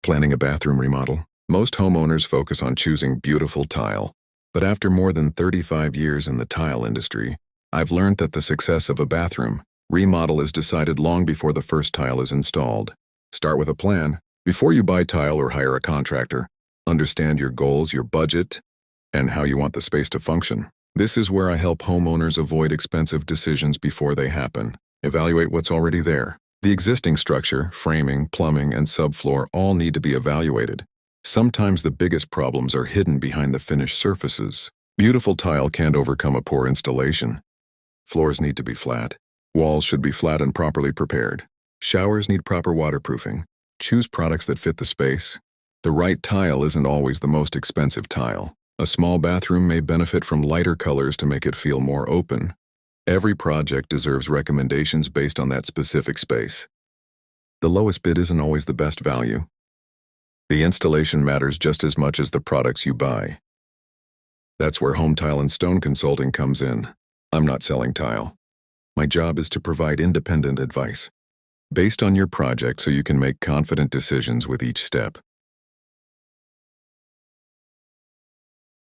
Planning a bathroom remodel. Most homeowners focus on choosing beautiful tile. But after more than 35 years in the tile industry, I've learned that the success of a bathroom remodel is decided long before the first tile is installed. Start with a plan. Before you buy tile or hire a contractor, understand your goals, your budget, and how you want the space to function. This is where I help homeowners avoid expensive decisions before they happen. Evaluate what's already there. The existing structure, framing, plumbing, and subfloor all need to be evaluated. Sometimes the biggest problems are hidden behind the finished surfaces. Beautiful tile can't overcome a poor installation. Floors need to be flat. Walls should be flat and properly prepared. Showers need proper waterproofing. Choose products that fit the space. The right tile isn't always the most expensive tile. A small bathroom may benefit from lighter colors to make it feel more open. Every project deserves recommendations based on that specific space. The lowest bid isn't always the best value. The installation matters just as much as the products you buy. That's where Home Tile and Stone Consulting comes in. I'm not selling tile. My job is to provide independent advice based on your project so you can make confident decisions with each step.